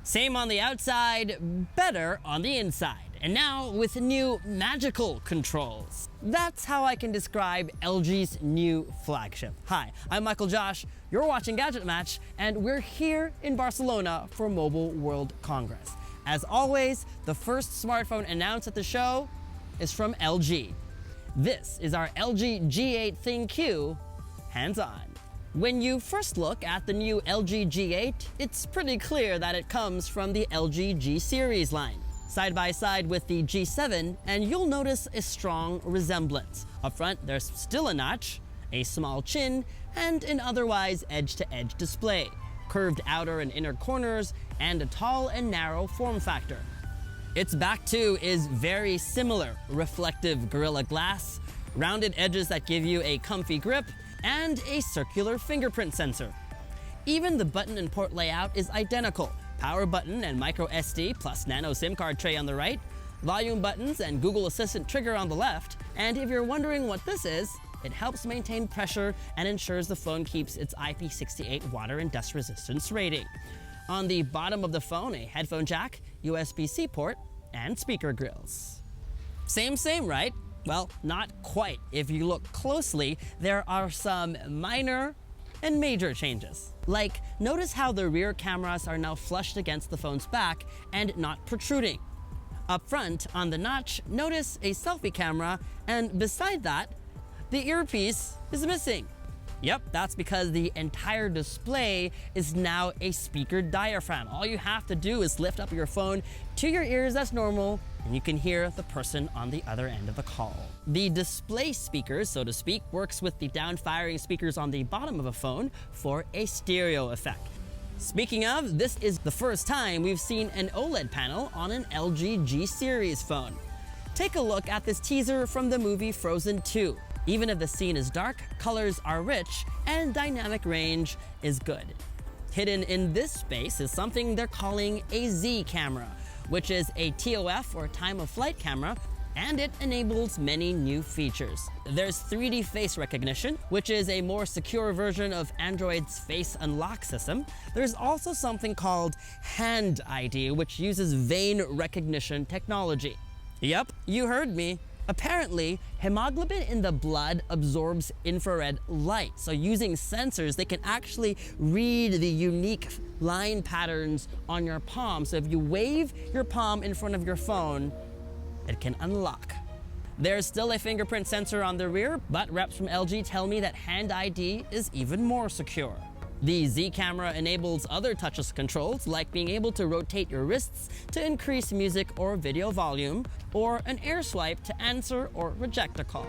Same on the outside, better on the inside. And now with new magical controls. That's how I can describe LG's new flagship. Hi, I'm Michael Josh, you're watching GadgetMatch, and we're here in Barcelona for Mobile World Congress. As always, the first smartphone announced at the show is from LG. This is our LG G8 ThinQ Hands-On. When you first look at the new LG G8, it's pretty clear that it comes from the LG G series line, side by side with the G7, and you'll notice a strong resemblance. Up front, there's still a notch, a small chin, and an otherwise edge-to-edge display, curved outer and inner corners, and a tall and narrow form factor. Its back too is very similar: reflective Gorilla Glass, rounded edges that give you a comfy grip, and a circular fingerprint sensor. Even the button and port layout is identical: power button and micro SD plus nano SIM card tray on the right, volume buttons and Google Assistant trigger on the left, and if you're wondering what this is, it helps maintain pressure and ensures the phone keeps its IP68 water and dust resistance rating. On the bottom of the phone, a headphone jack, USB-C port, and speaker grills. Same, right? Well, not quite. If you look closely, there are some minor and major changes. Like, notice how the rear cameras are now flushed against the phone's back and not protruding. Up front, on the notch, notice a selfie camera, and beside that, the earpiece is missing. Yep, that's because the entire display is now a speaker diaphragm. All you have to do is lift up your phone to your ears as normal, and you can hear the person on the other end of the call. The display speakers, so to speak, works with the down-firing speakers on the bottom of a phone for a stereo effect. Speaking of, this is the first time we've seen an OLED panel on an LG G series phone. Take a look at this teaser from the movie Frozen 2. Even if the scene is dark, colors are rich, and dynamic range is good. Hidden in this space is something they're calling a Z camera, which is a TOF or time of flight camera, and it enables many new features. There's 3D face recognition, which is a more secure version of Android's face unlock system. There's also something called Hand ID, which uses vein recognition technology. Yep, you heard me. Apparently, hemoglobin in the blood absorbs infrared light. So using sensors, they can actually read the unique line patterns on your palm. So if you wave your palm in front of your phone, it can unlock. There's still a fingerprint sensor on the rear, but reps from LG tell me that Hand ID is even more secure. The Z camera enables other touchless controls, like being able to rotate your wrists to increase music or video volume, or an air swipe to answer or reject a call.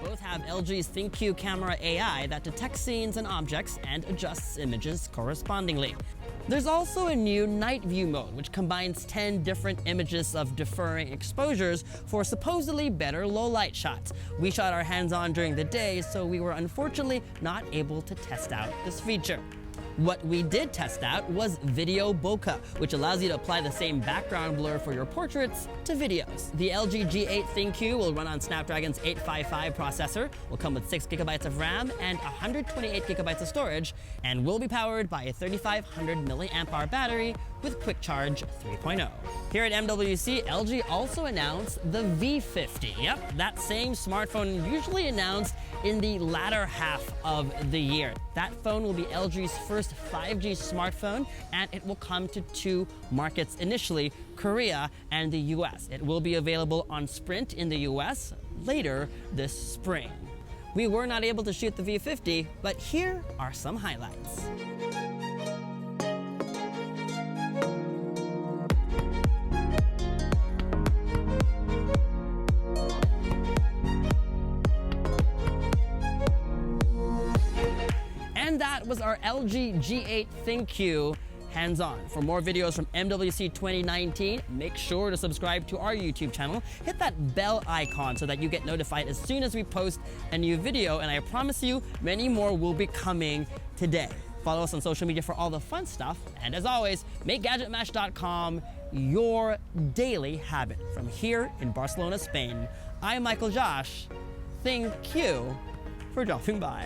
Both have LG's ThinQ Camera AI that detects scenes and objects and adjusts images correspondingly. There's also a new night view mode, which combines 10 different images of differing exposures for supposedly better low-light shots. We shot our hands-on during the day, so we were unfortunately not able to test out this feature. What we did test out was video bokeh, which allows you to apply the same background blur for your portraits to videos. The LG G8 ThinQ will run on Snapdragon's 855 processor, will come with 6 GB of RAM and 128 GB of storage, and will be powered by a 3500 mAh battery with Quick Charge 3.0. Here at MWC, LG also announced the V50. Yep, that same smartphone usually announced in the latter half of the year. That phone will be LG's first 5G smartphone, and it will come to 2 markets initially, Korea and the US. It will be available on Sprint in the US later this spring. We were not able to shoot the V50, but here are some highlights. And that was our LG G8 ThinQ Hands-On. For more videos from MWC 2019, make sure to subscribe to our YouTube channel. Hit that bell icon so that you get notified as soon as we post a new video, and I promise you, many more will be coming today. Follow us on social media for all the fun stuff, and as always, make GadgetMatch.com your daily habit. From here in Barcelona, Spain, I'm Michael Josh. Thank you for dropping by.